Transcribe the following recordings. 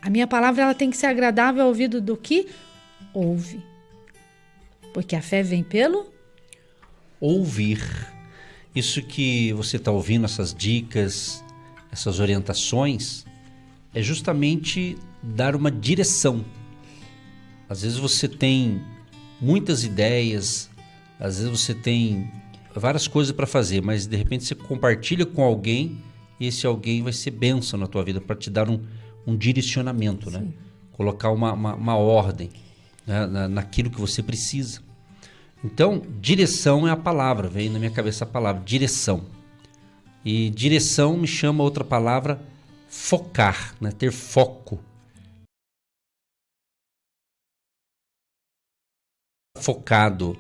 A minha palavra ela tem que ser agradável ao ouvido do que ouve. Porque a fé vem pelo ouvir. Isso que você está ouvindo, essas dicas, essas orientações, é justamente dar uma direção. Às vezes você tem muitas ideias, às vezes você tem várias coisas para fazer, mas de repente você compartilha com alguém e esse alguém vai ser bênção na tua vida para te dar um direcionamento, né? Colocar uma ordem, né? Naquilo que você precisa. Então, direção é a palavra, veio na minha cabeça a palavra direção. E direção me chama outra palavra, focar, né? Ter foco. Focado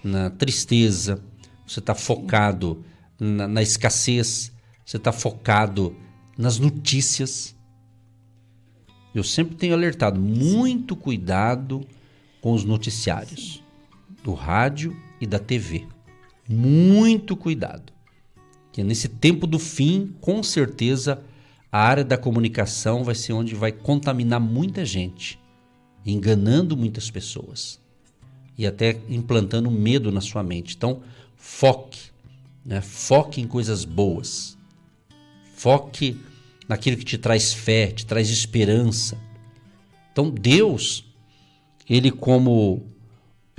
na tristeza, você está focado na escassez, você está focado nas notícias. Eu sempre tenho alertado, muito cuidado com os noticiários do rádio e da TV. Muito cuidado. Porque nesse tempo do fim, com certeza, a área da comunicação vai ser onde vai contaminar muita gente, enganando muitas pessoas e até implantando medo na sua mente. Então, foque, né? Foque em coisas boas. Foque naquilo que te traz fé, te traz esperança. Então, Deus, ele como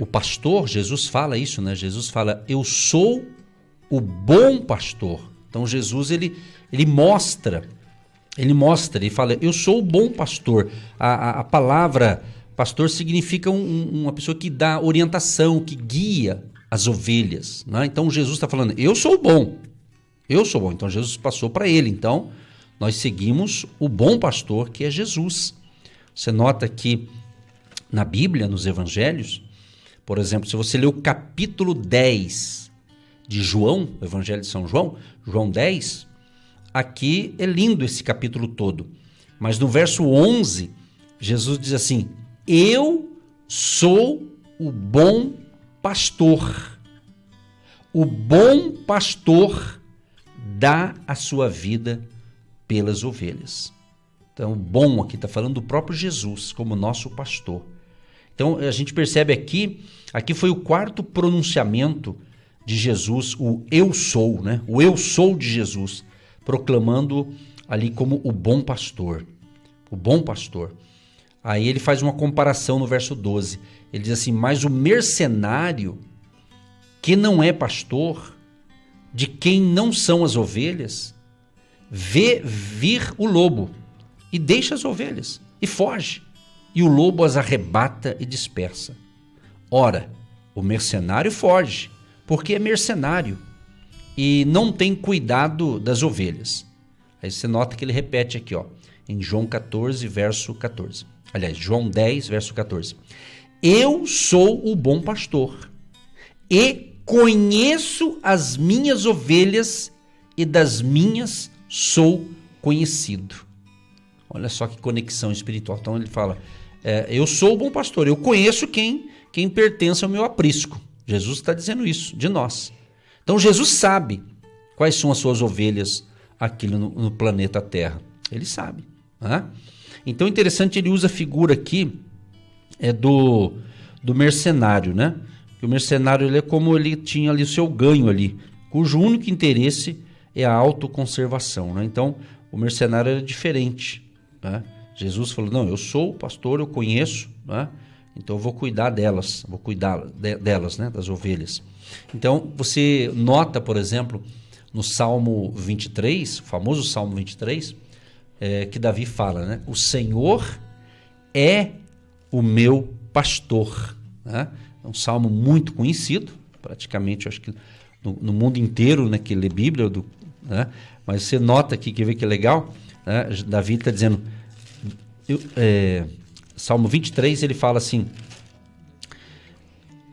o pastor, Jesus fala isso, né? Jesus fala, eu sou o bom pastor. Então, Jesus, ele mostra, ele fala, eu sou o bom pastor. A palavra pastor significa uma pessoa que dá orientação, que guia as ovelhas, né? Então, Jesus está falando, eu sou o bom. Eu sou bom. Então, Jesus passou para ele. Então, nós seguimos o bom pastor, que é Jesus. Você nota que na Bíblia, nos evangelhos, por exemplo, se você ler o capítulo 10 de João, o Evangelho de São João, João 10, aqui é lindo esse capítulo todo. Mas no verso 11, Jesus diz assim, eu sou o bom pastor. O bom pastor dá a sua vida pelas ovelhas. Então, o bom aqui está falando do próprio Jesus como nosso pastor. Então, a gente percebe aqui foi o quarto pronunciamento de Jesus, o eu sou, né? O eu sou de Jesus, proclamando ali como o bom pastor. O bom pastor. Aí ele faz uma comparação no verso 12. Ele diz assim, mas o mercenário que não é pastor, de quem não são as ovelhas, vê vir o lobo e deixa as ovelhas e foge. E o lobo as arrebata e dispersa. Ora, o mercenário foge, porque é mercenário e não tem cuidado das ovelhas. Aí você nota que ele repete aqui, ó, em João 14, verso 14. Aliás, João 10, verso 14. Eu sou o bom pastor e conheço as minhas ovelhas e das minhas sou conhecido. Olha só que conexão espiritual. Então ele fala, eu sou o bom pastor, eu conheço quem pertence ao meu aprisco. Jesus está dizendo isso de nós. Então Jesus sabe quais são as suas ovelhas aqui no planeta Terra. Ele sabe. Né? Então interessante, ele usa a figura aqui do mercenário, né? O mercenário ele é como ele tinha ali o seu ganho ali, cujo único interesse é a autoconservação, né? Então o mercenário era diferente, né? Jesus falou, não, eu sou o pastor, eu conheço, né? Então eu vou cuidar delas, delas, né? Das ovelhas. Então você nota, por exemplo, no Salmo 23, o famoso Salmo 23, que Davi fala, né? O Senhor é o meu pastor, né? É um salmo muito conhecido, praticamente, eu acho que no mundo inteiro, né, que lê Bíblia, né? Mas você nota aqui, quer ver que é legal? Né? Davi está dizendo, Salmo 23, ele fala assim,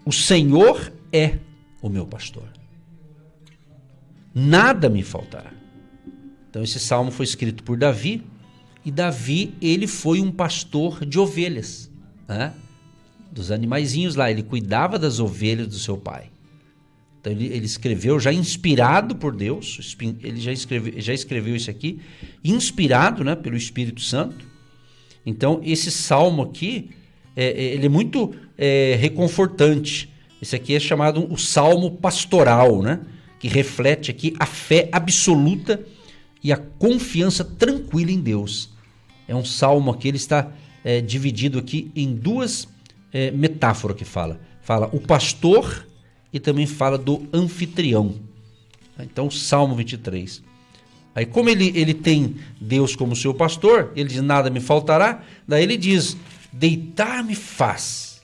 o Senhor é o meu pastor, nada me faltará. Então esse salmo foi escrito por Davi, e Davi, ele foi um pastor de ovelhas, né? Dos animaizinhos lá, ele cuidava das ovelhas do seu pai. Então ele escreveu, já inspirado por Deus, ele já escreveu isso aqui, inspirado, né, pelo Espírito Santo, Então, esse salmo aqui, ele é muito reconfortante. Esse aqui é chamado o salmo pastoral, né? Que reflete aqui a fé absoluta e a confiança tranquila em Deus. É um salmo aqui, ele está dividido aqui em duas metáforas que fala. Fala o pastor e também fala do anfitrião. Então, o Salmo 23. Aí, como ele tem Deus como seu pastor, ele diz, nada me faltará. Daí ele diz, deitar-me faz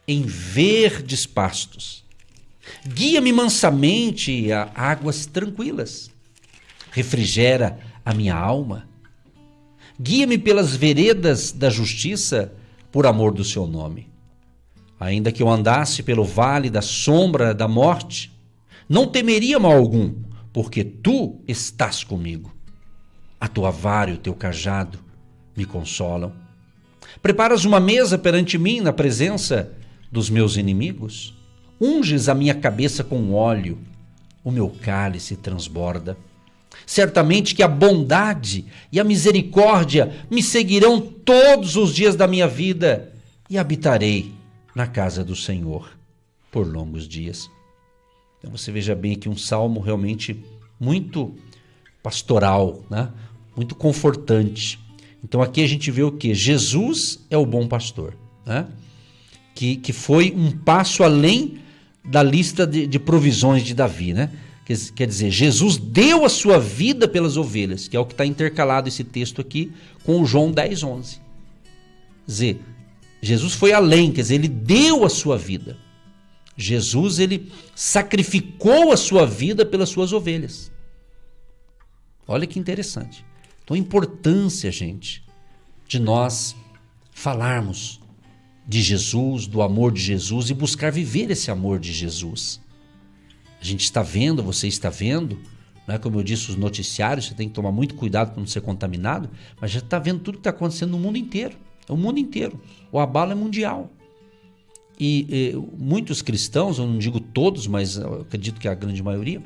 em verdes pastos. Guia-me mansamente a águas tranquilas. Refrigera a minha alma. Guia-me pelas veredas da justiça, por amor do seu nome. Ainda que eu andasse pelo vale da sombra da morte, não temeria mal algum, porque tu estás comigo. A tua vara e o teu cajado me consolam. Preparas uma mesa perante mim na presença dos meus inimigos. Unges a minha cabeça com óleo, o meu cálice transborda. Certamente que a bondade e a misericórdia me seguirão todos os dias da minha vida e habitarei na casa do Senhor por longos dias. Então você veja bem aqui um salmo realmente muito pastoral, né? Muito confortante. Então aqui a gente vê o quê? Jesus é o bom pastor, né? Que foi um passo além da lista de provisões de Davi, né? Quer dizer, Jesus deu a sua vida pelas ovelhas, que é o que está intercalado esse texto aqui com o João 10:11. Quer dizer, Jesus foi além, quer dizer, ele deu a sua vida. Jesus, ele sacrificou a sua vida pelas suas ovelhas. Olha que interessante. Então a importância, gente, de nós falarmos de Jesus, do amor de Jesus e buscar viver esse amor de Jesus. A gente está vendo, você está vendo, né? Como eu disse, os noticiários, você tem que tomar muito cuidado para não ser contaminado, mas já está vendo tudo que está acontecendo no mundo inteiro. É o mundo inteiro. O abalo é mundial. E muitos cristãos, eu não digo todos, mas eu acredito que a grande maioria,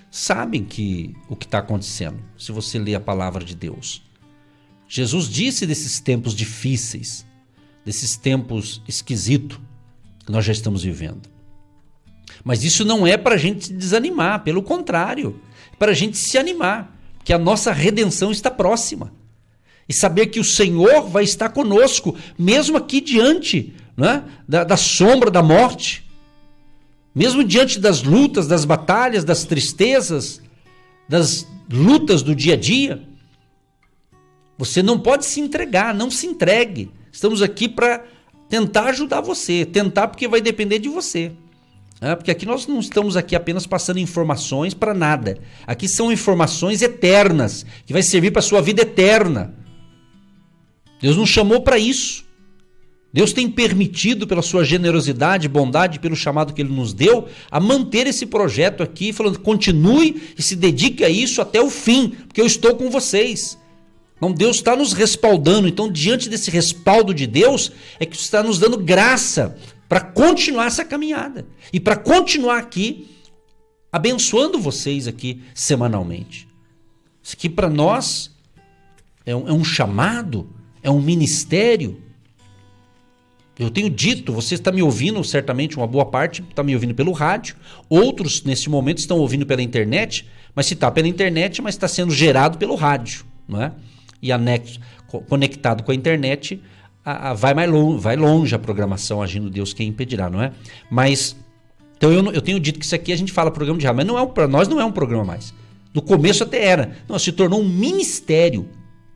sabem o que está acontecendo, se você ler a palavra de Deus. Jesus disse desses tempos difíceis, desses tempos esquisitos que nós já estamos vivendo. Mas isso não é para a gente se desanimar, pelo contrário, é para a gente se animar, porque a nossa redenção está próxima. E saber que o Senhor vai estar conosco, mesmo aqui diante, né, da sombra da morte, mesmo diante das lutas, das batalhas, das tristezas, das lutas do dia a dia. Você não pode se entregar, não se entregue. Estamos aqui para tentar ajudar você, tentar porque vai depender de você. Porque aqui nós não estamos aqui apenas passando informações para nada. Aqui são informações eternas, que vai servir para a sua vida eterna. Deus nos chamou para isso. Deus tem permitido, pela sua generosidade, bondade, pelo chamado que Ele nos deu, a manter esse projeto aqui, falando, continue e se dedique a isso até o fim, porque eu estou com vocês. Então Deus está nos respaldando. Então, diante desse respaldo de Deus, é que está nos dando graça para continuar essa caminhada e para continuar aqui abençoando vocês aqui semanalmente. Isso aqui para nós é um chamado, é um ministério. Eu tenho dito, você está me ouvindo, certamente uma boa parte está me ouvindo pelo rádio, outros nesse momento estão ouvindo pela internet, mas se está pela internet, mas está sendo gerado pelo rádio, não é? E anexo, conectado com a internet, vai longe a programação, agindo Deus quem impedirá, não é? Mas, então eu tenho dito que isso aqui a gente fala programa de rádio, mas não para nós não é um programa mais. No começo até era, não, se tornou um ministério.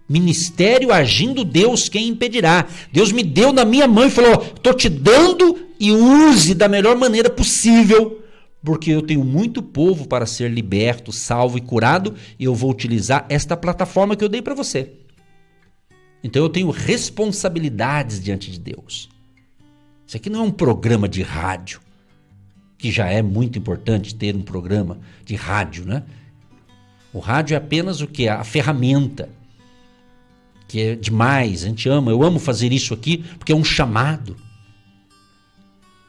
Ministério agindo Deus quem impedirá. Deus me deu na minha mão e falou, estou te dando e use da melhor maneira possível, porque eu tenho muito povo para ser liberto, salvo e curado, e eu vou utilizar esta plataforma que eu dei para você. Então eu tenho responsabilidades diante de Deus. Isso aqui não é um programa de rádio, que já é muito importante ter um programa de rádio, né? O rádio é apenas o que? A ferramenta, que é demais, a gente ama, eu amo fazer isso aqui, porque é um chamado.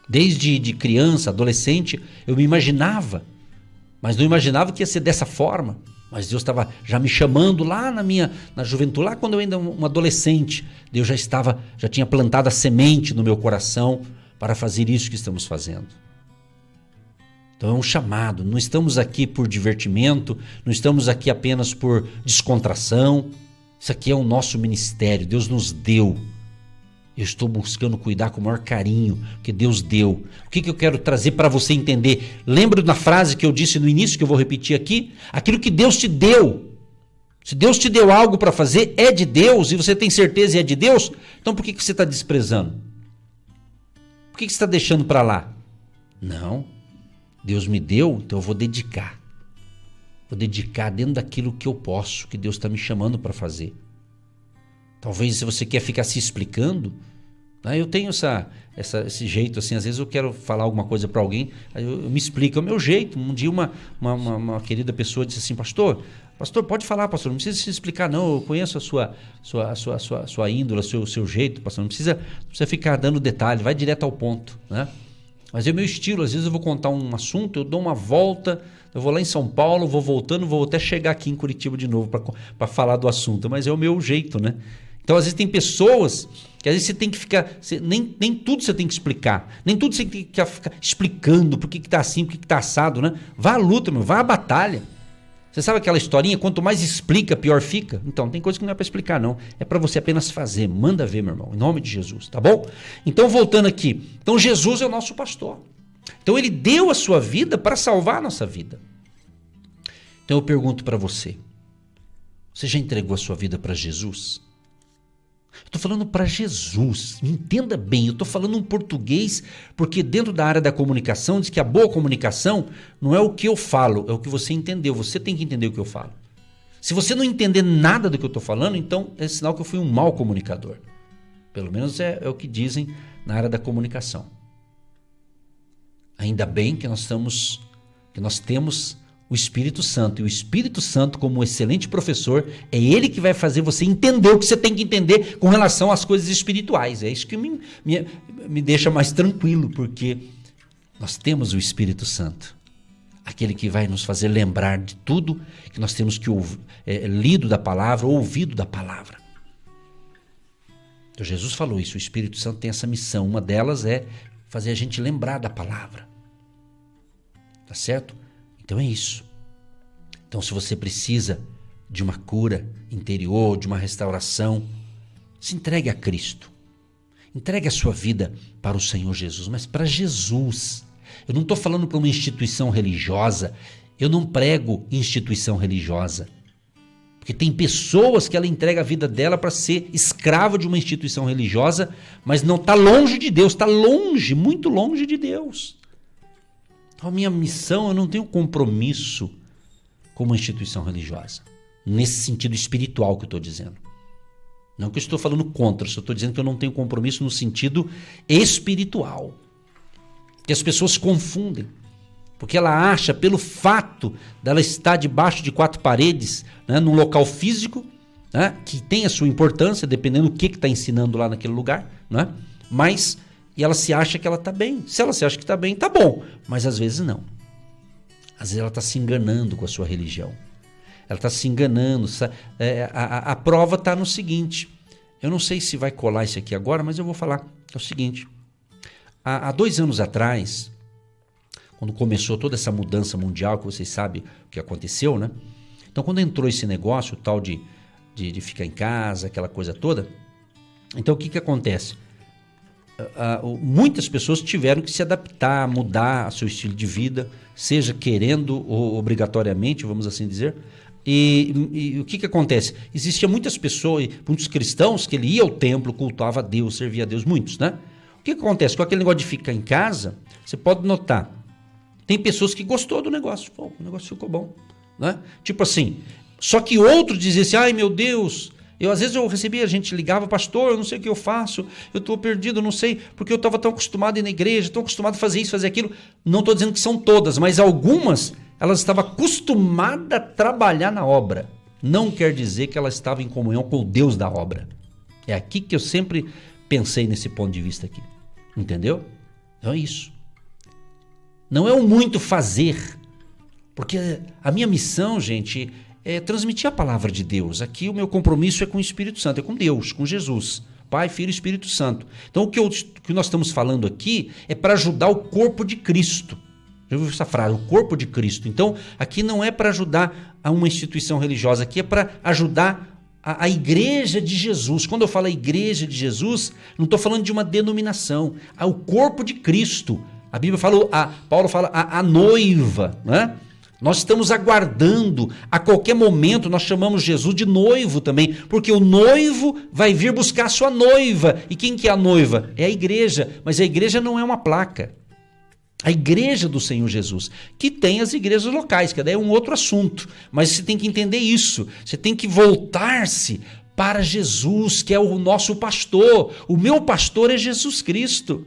Desde de criança, adolescente, eu me imaginava, mas não imaginava que ia ser dessa forma. Mas Deus estava já me chamando lá na juventude, lá quando eu ainda um adolescente. Deus já tinha plantado a semente no meu coração para fazer isso que estamos fazendo. Então é um chamado, não estamos aqui por divertimento, não estamos aqui apenas por descontração. Isso aqui é o nosso ministério, Deus nos deu. Eu estou buscando cuidar com o maior carinho que Deus deu. O que eu quero trazer para você entender? Lembra da frase que eu disse no início, que eu vou repetir aqui? Aquilo que Deus te deu. Se Deus te deu algo para fazer, é de Deus, e você tem certeza e é de Deus, então por que você está desprezando? Por que você está deixando para lá? Não, Deus me deu, então eu vou dedicar. Vou dedicar dentro daquilo que eu posso, que Deus está me chamando para fazer. Talvez se você quer ficar se explicando, né? Eu tenho esse jeito assim, às vezes eu quero falar alguma coisa para alguém, aí eu me explico, é o meu jeito. Um dia uma querida pessoa disse assim, pastor, pode falar, pastor, não precisa se explicar não, eu conheço a sua índole, o seu jeito, pastor, não precisa ficar dando detalhe, vai direto ao ponto, né? Mas é o meu estilo, às vezes eu vou contar um assunto, eu dou uma volta, eu vou lá em São Paulo, vou voltando, vou até chegar aqui em Curitiba de novo para falar do assunto, mas é o meu jeito, né? Então, às vezes tem pessoas que às vezes você tem que ficar... Nem tudo você tem que explicar. Nem tudo você tem que ficar explicando por que está assim, por que está assado, né? Vá à luta, vá à batalha. Você sabe aquela historinha? Quanto mais explica, pior fica. Então, tem coisa que não é para explicar, não. É para você apenas fazer. Manda ver, meu irmão. Em nome de Jesus, tá bom? Então, voltando aqui. Então, Jesus é o nosso pastor. Então, ele deu a sua vida para salvar a nossa vida. Então, eu pergunto para você. Você já entregou a sua vida para Jesus? Eu estou falando para Jesus, entenda bem, eu estou falando um português, porque dentro da área da comunicação diz que a boa comunicação não é o que eu falo, é o que você entendeu, você tem que entender o que eu falo. Se você não entender nada do que eu estou falando, então é sinal que eu fui um mau comunicador. Pelo menos é o que dizem na área da comunicação. Ainda bem que nós temos o Espírito Santo, e o Espírito Santo, como um excelente professor, é ele que vai fazer você entender o que você tem que entender com relação às coisas espirituais. É isso que me deixa mais tranquilo, porque nós temos o Espírito Santo, aquele que vai nos fazer lembrar de tudo que nós temos que lido da palavra, ouvido da palavra. Então Jesus falou isso, o Espírito Santo tem essa missão, uma delas é fazer a gente lembrar da palavra. Tá certo? Então é isso. Então se você precisa de uma cura interior, de uma restauração, se entregue a Cristo. Entregue a sua vida para o Senhor Jesus, mas para Jesus. Eu não estou falando para uma instituição religiosa, eu não prego instituição religiosa. Porque tem pessoas que ela entrega a vida dela para ser escrava de uma instituição religiosa, mas não está longe de Deus, está longe, muito longe de Deus. A minha missão, eu não tenho compromisso com uma instituição religiosa. Nesse sentido espiritual que eu estou dizendo. Não que eu estou falando contra, só estou dizendo que eu não tenho compromisso no sentido espiritual. Que as pessoas confundem. Porque ela acha, pelo fato dela estar debaixo de 4 paredes, né, num local físico, né, que tem a sua importância, dependendo do que está ensinando lá naquele lugar, né, mas... E ela se acha que ela está bem. Se ela se acha que está bem, está bom. Mas às vezes não. Às vezes ela está se enganando com a sua religião. Ela está se enganando. A prova está no seguinte. Eu não sei se vai colar isso aqui agora, mas eu vou falar. É o seguinte. Há 2 anos atrás, quando começou toda essa mudança mundial, que vocês sabem o que aconteceu, né? Então quando entrou esse negócio, o tal de ficar em casa, aquela coisa toda. Então o que acontece? Muitas pessoas tiveram que se adaptar, mudar seu estilo de vida, seja querendo ou obrigatoriamente, vamos assim dizer. E o que acontece? Existiam muitas pessoas, muitos cristãos, que ele ia ao templo, cultuava a Deus, servia a Deus, muitos, né? O que acontece? Com aquele negócio de ficar em casa, você pode notar, tem pessoas que gostou do negócio, pô, o negócio ficou bom, né? Tipo assim, só que outros diziam assim, ai meu Deus... Às vezes eu recebia, a gente ligava, pastor, eu não sei o que eu faço, eu estou perdido, eu não sei, porque eu estava tão acostumado a ir na igreja, tão acostumado a fazer isso, fazer aquilo. Não estou dizendo que são todas, mas algumas, elas estavam acostumadas a trabalhar na obra. Não quer dizer que elas estavam em comunhão com o Deus da obra. É aqui que eu sempre pensei nesse ponto de vista aqui. Entendeu? Então é isso. Não é o muito fazer, porque a minha missão, gente... transmitir a palavra de Deus. Aqui o meu compromisso é com o Espírito Santo, é com Deus, com Jesus. Pai, Filho e Espírito Santo. Então o que nós estamos falando aqui é para ajudar o corpo de Cristo. Já ouviu essa frase? O corpo de Cristo. Então aqui não é para ajudar a uma instituição religiosa, aqui é para ajudar a igreja de Jesus. Quando eu falo a igreja de Jesus, não estou falando de uma denominação, é o corpo de Cristo. A Bíblia fala, Paulo fala a noiva, né? Nós estamos aguardando, a qualquer momento nós chamamos Jesus de noivo também, porque o noivo vai vir buscar a sua noiva. E quem que é a noiva? É a igreja, mas a igreja não é uma placa. A igreja do Senhor Jesus, que tem as igrejas locais, que daí é um outro assunto, mas você tem que entender isso, você tem que voltar-se para Jesus, que é o nosso pastor. O meu pastor é Jesus Cristo.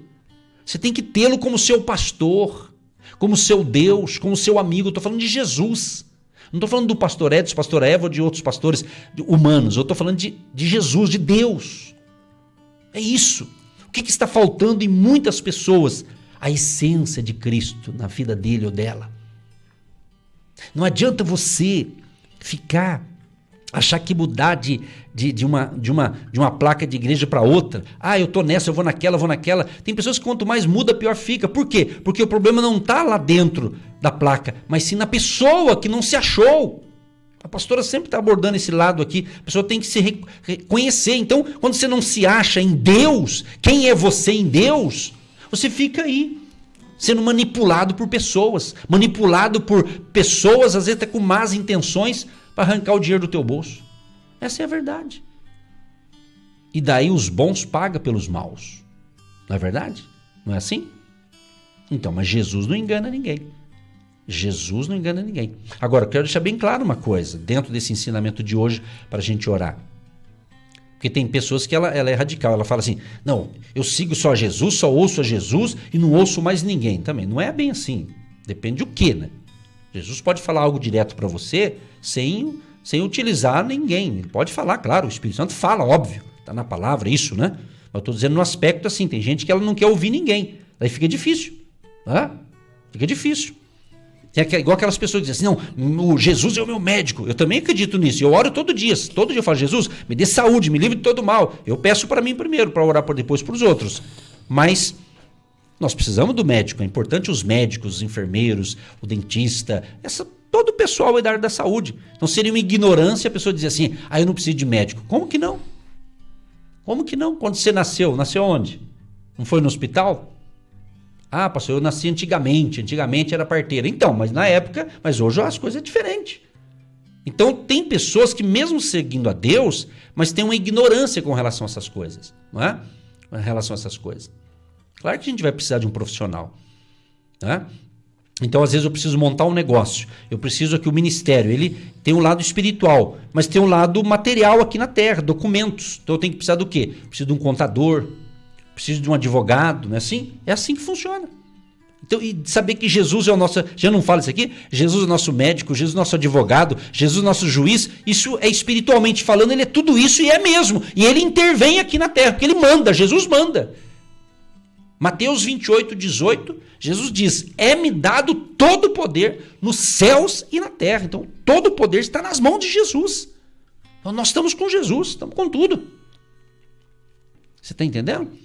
Você tem que tê-lo como seu pastor, como seu Deus, como seu amigo. Eu estou falando de Jesus. Não estou falando do pastor Edson, pastor Eva ou de outros pastores humanos. Eu estou falando de Jesus, de Deus. É isso. O que está faltando em muitas pessoas? A essência de Cristo na vida dele ou dela. Não adianta você achar que mudar de uma placa de igreja para outra. Eu tô nessa, eu vou naquela. Tem pessoas que quanto mais muda, pior fica. Por quê? Porque o problema não está lá dentro da placa, mas sim na pessoa que não se achou. A pastora sempre está abordando esse lado aqui. A pessoa tem que se reconhecer. Então, quando você não se acha em Deus, quem é você em Deus? Você fica aí, sendo manipulado por pessoas, às vezes até com más intenções, para arrancar o dinheiro do teu bolso. Essa é a verdade. E daí os bons pagam pelos maus. Não é verdade? Não é assim? Então, mas Jesus não engana ninguém. Jesus não engana ninguém. Agora, eu quero deixar bem claro uma coisa, dentro desse ensinamento de hoje, para a gente orar. Porque tem pessoas que ela é radical, ela fala assim, não, eu sigo só Jesus, só ouço a Jesus e não ouço mais ninguém. Também não é bem assim, depende do que, né? Jesus pode falar algo direto para você sem utilizar ninguém. Ele pode falar, claro, o Espírito Santo fala, óbvio, está na palavra isso, né? Mas eu estou dizendo no aspecto assim, tem gente que ela não quer ouvir ninguém, daí fica difícil, tá? Fica difícil. É igual aquelas pessoas que dizem assim, não, o Jesus é o meu médico. Eu também acredito nisso. Eu oro todo dia eu falo, Jesus, me dê saúde, me livre de todo mal. Eu peço para mim primeiro, para orar depois para os outros. Mas nós precisamos do médico. É importante os médicos, os enfermeiros, o dentista, todo o pessoal da área da saúde. Então seria uma ignorância a pessoa dizer assim, eu não preciso de médico. Como que não? Como que não? Quando você nasceu onde? Não foi no hospital? Pastor, eu nasci antigamente era parteira. Então, mas hoje as coisas é diferente. Então tem pessoas que mesmo seguindo a Deus, mas tem uma ignorância com relação a essas coisas, não é? Com relação a essas coisas. Claro que a gente vai precisar de um profissional, né? Então às vezes eu preciso montar um negócio, eu preciso que o ministério, ele tem um lado espiritual, mas tem um lado material aqui na terra, documentos. Então eu tenho que precisar do quê? Preciso de um contador, preciso de um advogado, não é assim? É assim que funciona. Então, e saber que Jesus é o nosso... Já não fala isso aqui? Jesus é o nosso médico, Jesus é o nosso advogado, Jesus é o nosso juiz. Isso é espiritualmente falando, ele é tudo isso e é mesmo. E ele intervém aqui na terra, porque ele manda, Jesus manda. Mateus 28, 18, Jesus diz, é-me dado todo o poder nos céus e na terra. Então, todo o poder está nas mãos de Jesus. Então, nós estamos com Jesus, estamos com tudo. Você está entendendo?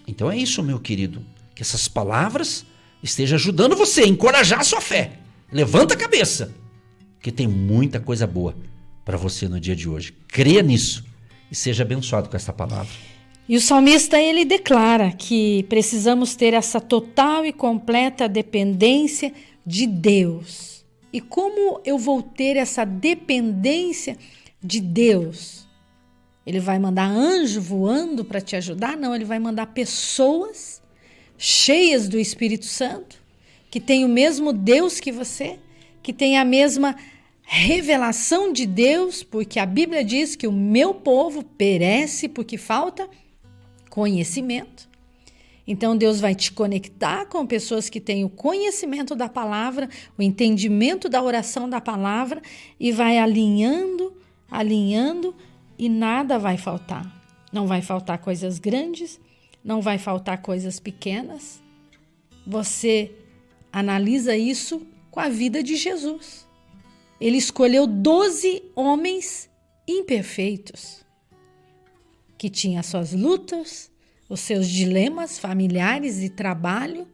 Então é isso, meu querido, que essas palavras estejam ajudando você a encorajar a sua fé. Levanta a cabeça, que tem muita coisa boa para você no dia de hoje. Creia nisso e seja abençoado com essa palavra. E o salmista, ele declara que precisamos ter essa total e completa dependência de Deus. E como eu vou ter essa dependência de Deus? Ele vai mandar anjo voando para te ajudar? Não, ele vai mandar pessoas cheias do Espírito Santo, que têm o mesmo Deus que você, que têm a mesma revelação de Deus, porque a Bíblia diz que o meu povo perece porque falta conhecimento. Então Deus vai te conectar com pessoas que têm o conhecimento da palavra, o entendimento da oração da palavra e vai alinhando, e nada vai faltar. Não vai faltar coisas grandes, não vai faltar coisas pequenas. Você analisa isso com a vida de Jesus. ele escolheu 12 homens imperfeitos, que tinham as suas lutas, os seus dilemas familiares e trabalho.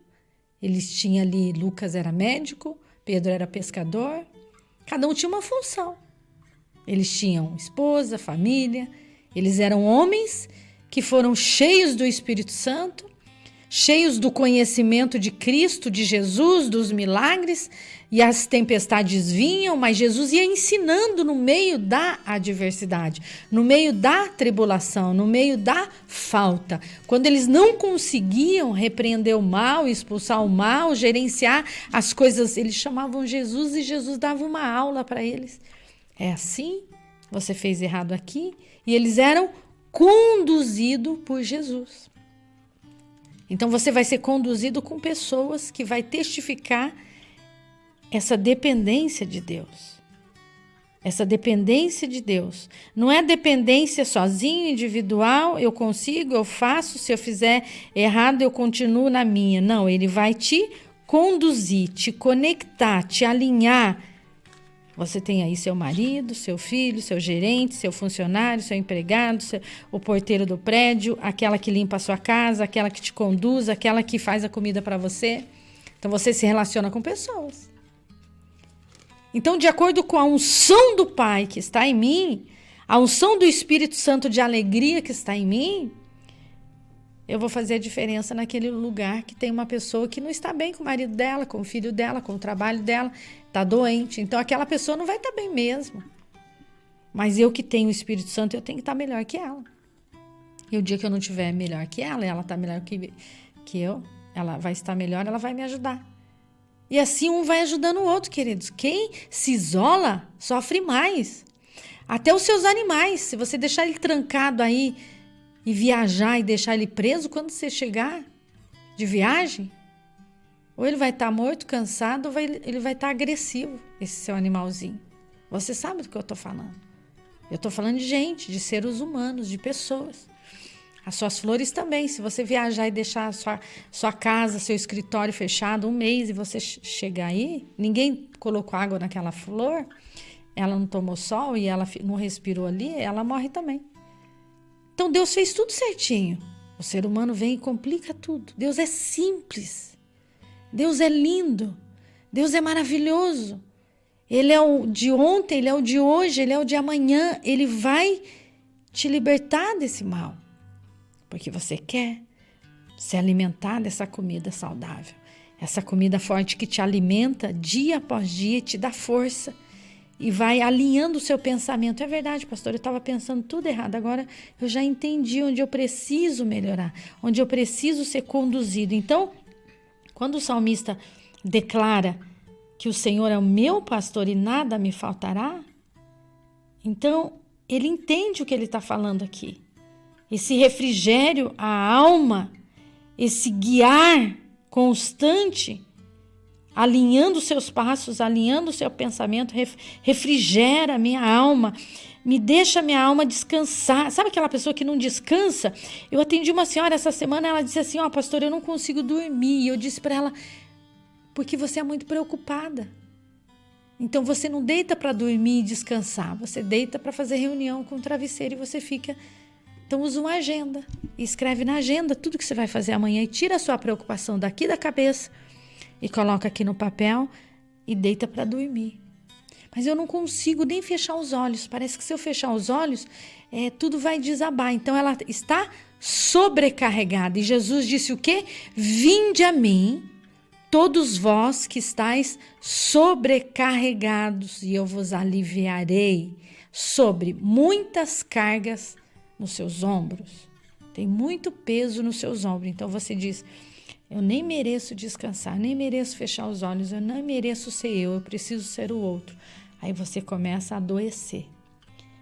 Eles tinham ali, Lucas era médico, Pedro era pescador, cada um tinha uma função. Eles tinham esposa, família, eles eram homens que foram cheios do Espírito Santo, cheios do conhecimento de Cristo, de Jesus, dos milagres, e as tempestades vinham, mas Jesus ia ensinando no meio da adversidade, no meio da tribulação, no meio da falta. Quando eles não conseguiam repreender o mal, expulsar o mal, gerenciar as coisas, eles chamavam Jesus e Jesus dava uma aula para eles. É assim, você fez errado aqui, e eles eram conduzidos por Jesus. Então você vai ser conduzido com pessoas que vai testificar essa dependência de Deus. Essa dependência de Deus. Não é dependência sozinho, individual, eu consigo, eu faço, se eu fizer errado eu continuo na minha. Não, ele vai te conduzir, te conectar, te alinhar. Você tem aí seu marido, seu filho, seu gerente, seu funcionário, seu empregado, o porteiro do prédio, aquela que limpa a sua casa, aquela que te conduz, aquela que faz a comida para você. Então você se relaciona com pessoas. Então, de acordo com a unção do Pai que está em mim, a unção do Espírito Santo de alegria que está em mim, eu vou fazer a diferença naquele lugar que tem uma pessoa que não está bem com o marido dela, com o filho dela, com o trabalho dela, está doente. Então, aquela pessoa não vai estar bem mesmo. Mas eu que tenho o Espírito Santo, eu tenho que estar melhor que ela. E o dia que eu não estiver melhor que ela está melhor que eu, ela vai estar melhor, ela vai me ajudar. E assim um vai ajudando o outro, queridos. Quem se isola sofre mais. Até os seus animais, se você deixar ele trancado aí e viajar e deixar ele preso, quando você chegar de viagem, ou ele vai estar morto, cansado, ou ele vai estar agressivo, esse seu animalzinho. Você sabe do que eu estou falando. Eu estou falando de gente, de seres humanos, de pessoas. As suas flores também. Se você viajar e deixar a sua casa, seu escritório fechado 1 mês e você chegar aí, ninguém colocou água naquela flor, ela não tomou sol e ela não respirou ali, ela morre também. Então Deus fez tudo certinho. O ser humano vem e complica tudo. Deus é simples. Deus é lindo. Deus é maravilhoso. Ele é o de ontem, ele é o de hoje, ele é o de amanhã. Ele vai te libertar desse mal. Porque você quer se alimentar dessa comida saudável. Essa comida forte que te alimenta dia após dia, te dá força. E vai alinhando o seu pensamento. É verdade, pastor, eu estava pensando tudo errado. Agora eu já entendi onde eu preciso melhorar. Onde eu preciso ser conduzido. Então, quando o salmista declara que o Senhor é o meu pastor e nada me faltará, então ele entende o que ele está falando aqui. Esse refrigério à alma, esse guiar constante, alinhando os seus passos, alinhando o seu pensamento, refrigera a minha alma, me deixa a minha alma descansar. Sabe aquela pessoa que não descansa? Eu atendi uma senhora essa semana, ela disse assim, pastor, eu não consigo dormir. E eu disse para ela, porque você é muito preocupada. Então você não deita para dormir e descansar, você deita para fazer reunião com o travesseiro e você fica... Então usa uma agenda, escreve na agenda tudo que você vai fazer amanhã e tira a sua preocupação daqui da cabeça e coloca aqui no papel e deita para dormir. Mas eu não consigo nem fechar os olhos, parece que se eu fechar os olhos, tudo vai desabar. Então ela está sobrecarregada e Jesus disse o quê? Vinde a mim, todos vós que estáis sobrecarregados e eu vos aliviarei sobre muitas cargas nos seus ombros. Tem muito peso nos seus ombros. Então você diz, eu nem mereço descansar, nem mereço fechar os olhos, eu não mereço ser eu preciso ser o outro. Aí você começa a adoecer.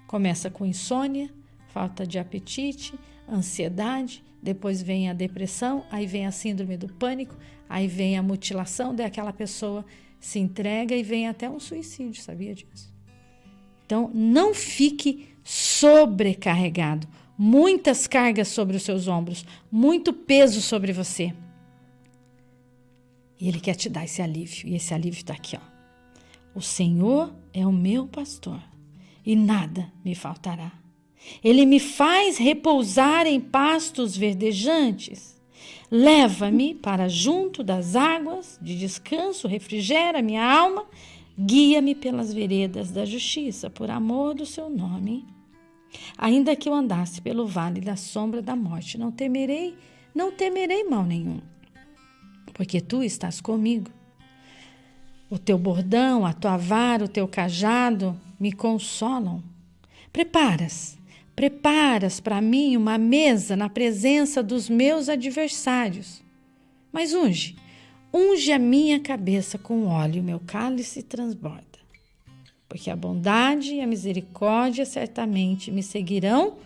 Começa com insônia, falta de apetite, ansiedade, depois vem a depressão, aí vem a síndrome do pânico, aí vem a mutilação, daí aquela pessoa se entrega e vem até um suicídio, sabia disso? Então, não fique sobrecarregado, muitas cargas sobre os seus ombros, muito peso sobre você. E Ele quer te dar esse alívio, e esse alívio está aqui, ó. O Senhor é o meu pastor e nada me faltará. Ele me faz repousar em pastos verdejantes. Leva-me para junto das águas de descanso, refrigera minha alma, guia-me pelas veredas da justiça, por amor do seu nome. Ainda que eu andasse pelo vale da sombra da morte, não temerei mal nenhum, porque tu estás comigo. O teu bordão, a tua vara, o teu cajado me consolam. Preparas para mim uma mesa na presença dos meus adversários. Mas unge a minha cabeça com óleo, e o meu cálice transborda. Porque a bondade e a misericórdia certamente me seguirão,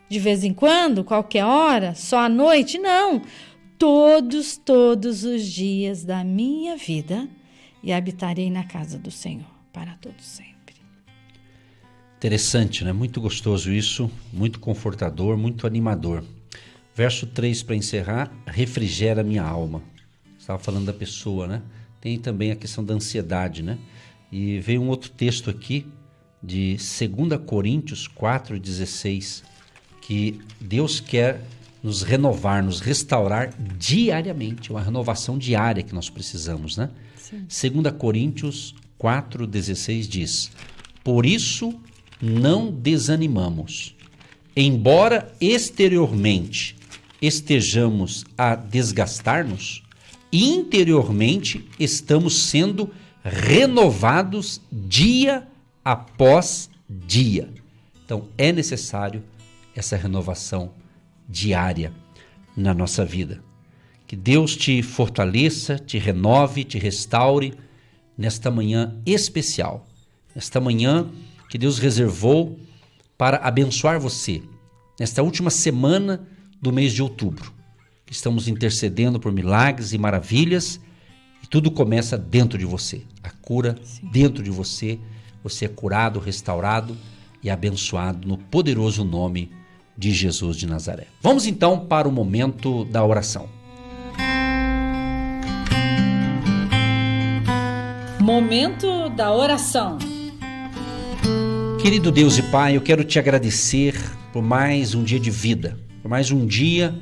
de vez em quando, qualquer hora, só à noite, não, todos os dias da minha vida, e habitarei na casa do Senhor para todo sempre. Interessante, né? Muito gostoso isso, muito confortador, muito animador. Verso 3 para encerrar, refrigera minha alma. Estava falando da pessoa, né? Tem também a questão da ansiedade, né? E veio um outro texto aqui de 2 Coríntios 4,16, que Deus quer nos renovar, nos restaurar diariamente, uma renovação diária que nós precisamos, né? Sim. 2 Coríntios 4,16 diz: por isso não desanimamos, embora exteriormente estejamos a desgastar-nos, interiormente estamos sendo renovados dia após dia. Então é necessário essa renovação diária na nossa vida. Que Deus te fortaleça, te renove, te restaure nesta manhã especial, nesta manhã que Deus reservou para abençoar você, nesta última semana do mês de outubro. Estamos intercedendo por milagres e maravilhas, e tudo começa dentro de você. A cura dentro de você. Você é curado, restaurado e abençoado no poderoso nome de Jesus de Nazaré. Vamos então para o momento da oração. Momento da oração. Querido Deus e Pai, eu quero te agradecer por mais um dia de vida, por mais um dia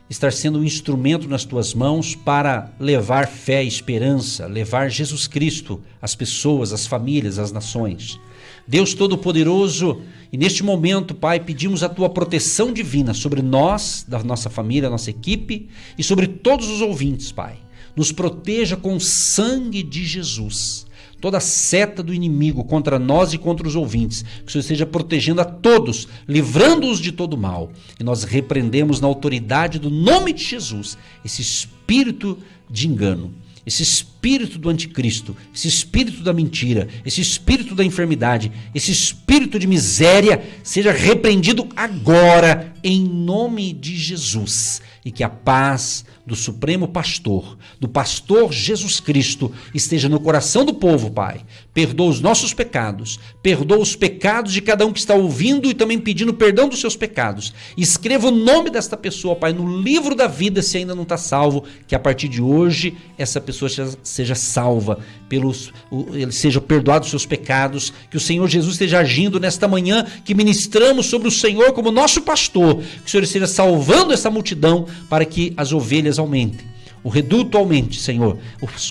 estar sendo um instrumento nas tuas mãos para levar fé e esperança, levar Jesus Cristo às pessoas, às famílias, às nações. Deus Todo-Poderoso, e neste momento, Pai, pedimos a tua proteção divina sobre nós, da nossa família, nossa equipe e sobre todos os ouvintes, Pai. Nos proteja com o sangue de Jesus. Toda seta do inimigo contra nós e contra os ouvintes, que o Senhor esteja protegendo a todos, livrando-os de todo mal. E nós repreendemos na autoridade do nome de Jesus esse espírito de engano, esse espírito do anticristo, esse espírito da mentira, esse espírito da enfermidade, esse espírito de miséria, seja repreendido agora em nome de Jesus. E que a paz do Supremo Pastor, do Pastor Jesus Cristo, esteja no coração do povo, Pai. Perdoa os nossos pecados, perdoa os pecados de cada um que está ouvindo e também pedindo perdão dos seus pecados. Escreva o nome desta pessoa, Pai, no livro da vida, se ainda não está salvo, que a partir de hoje essa pessoa seja salva, seja perdoado os seus pecados, que o Senhor Jesus esteja agindo nesta manhã, que ministramos sobre o Senhor como nosso pastor, que o Senhor esteja salvando essa multidão para que as ovelhas aumentem, o reduto aumente, Senhor,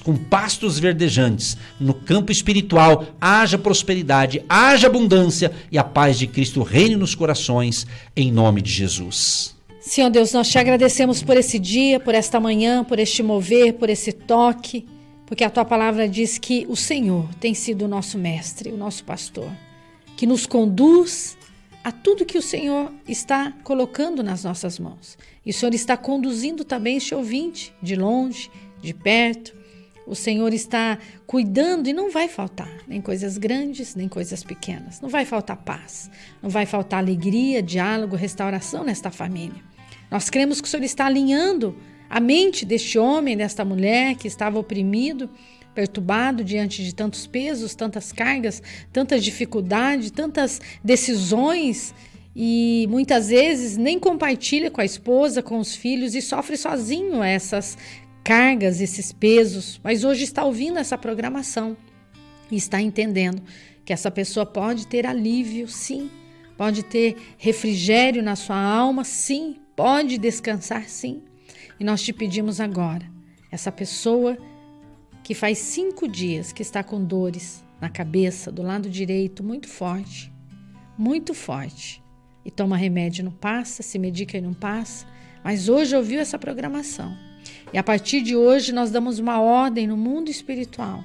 com pastos verdejantes, no campo espiritual, haja prosperidade, haja abundância e a paz de Cristo reine nos corações, em nome de Jesus. Senhor Deus, nós te agradecemos por esse dia, por esta manhã, por este mover, por esse toque, porque a tua palavra diz que o Senhor tem sido o nosso mestre, o nosso pastor, que nos conduz a tudo que o Senhor está colocando nas nossas mãos. E o Senhor está conduzindo também este ouvinte, de longe, de perto. O Senhor está cuidando e não vai faltar nem coisas grandes, nem coisas pequenas. Não vai faltar paz, não vai faltar alegria, diálogo, restauração nesta família. Nós cremos que o Senhor está alinhando a mente deste homem, desta mulher que estava oprimido, perturbado diante de tantos pesos, tantas cargas, tantas dificuldades, tantas decisões, e muitas vezes nem compartilha com a esposa, com os filhos e sofre sozinho essas cargas, esses pesos, mas hoje está ouvindo essa programação e está entendendo que essa pessoa pode ter alívio, sim. Pode ter refrigério na sua alma, sim. Pode descansar, sim. E nós te pedimos agora, essa pessoa que faz 5 dias que está com dores na cabeça, do lado direito, muito forte, e toma remédio e não passa, se medica e não passa, mas hoje ouviu essa programação. E a partir de hoje nós damos uma ordem no mundo espiritual,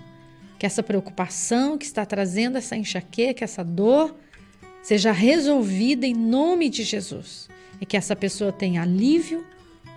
que essa preocupação que está trazendo essa enxaqueca, essa dor, seja resolvida em nome de Jesus. E que essa pessoa tenha alívio,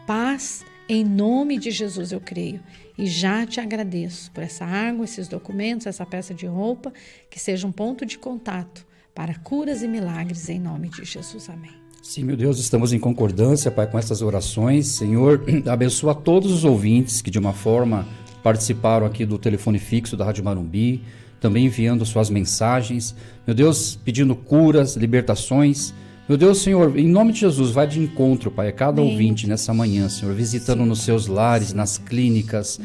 paz, em nome de Jesus eu creio. E já te agradeço por essa água, esses documentos, essa peça de roupa, que seja um ponto de contato para curas e milagres em nome de Jesus. Amém. Sim, meu Deus, estamos em concordância, Pai, com essas orações. Senhor, abençoa todos os ouvintes que de uma forma participaram aqui do telefone fixo da Rádio Morumbi, também enviando suas mensagens. Meu Deus, pedindo curas, libertações. Meu Deus, Senhor, em nome de Jesus, vai de encontro, Pai, a cada ouvinte nessa manhã, Senhor, visitando nos seus lares, nas clínicas,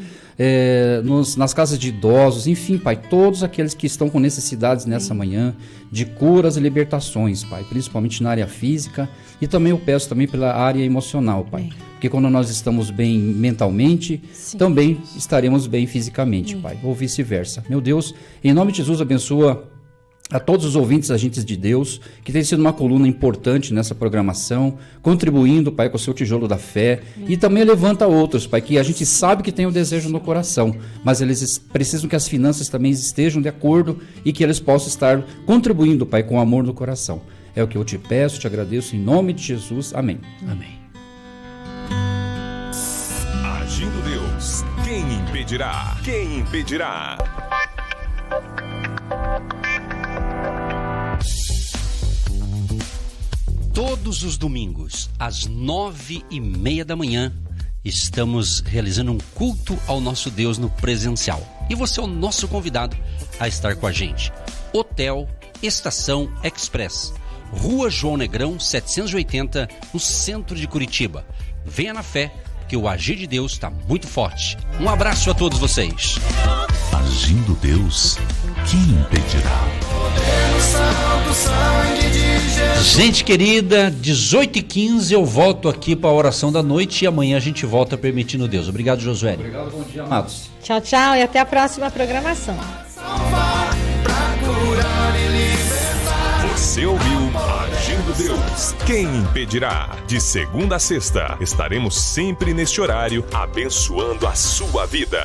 nas casas de idosos, enfim, Pai, todos aqueles que estão com necessidades nessa manhã de curas e libertações, Pai, principalmente na área física, e também eu peço também pela área emocional, Pai, porque quando nós estamos bem mentalmente, também estaremos bem fisicamente, Pai, ou vice-versa. Meu Deus, em nome de Jesus, abençoa a todos os ouvintes agentes de Deus, que tem sido uma coluna importante nessa programação, contribuindo, Pai, com o seu tijolo da fé, e também levanta outros, Pai, que a gente sabe que tem o desejo no coração, mas eles precisam que as finanças também estejam de acordo e que eles possam estar contribuindo, Pai, com amor no coração. É o que eu te peço, te agradeço, em nome de Jesus. Amém. Amém. Agindo Deus, quem impedirá? Quem impedirá? Todos os domingos, às 9h30 da manhã, estamos realizando um culto ao nosso Deus no presencial. E você é o nosso convidado a estar com a gente. Hotel Estação Express, Rua João Negrão, 780, no centro de Curitiba. Venha na fé, que o agir de Deus está muito forte. Um abraço a todos vocês. Agindo Deus, quem impedirá? Gente querida, 18h15 eu volto aqui para a oração da noite e amanhã a gente volta permitindo Deus. Obrigado, Josué. Obrigado, bom dia, amados. Tchau, tchau e até a próxima programação. Você ouviu Agindo Deus, quem impedirá? De segunda a sexta, estaremos sempre neste horário, abençoando a sua vida.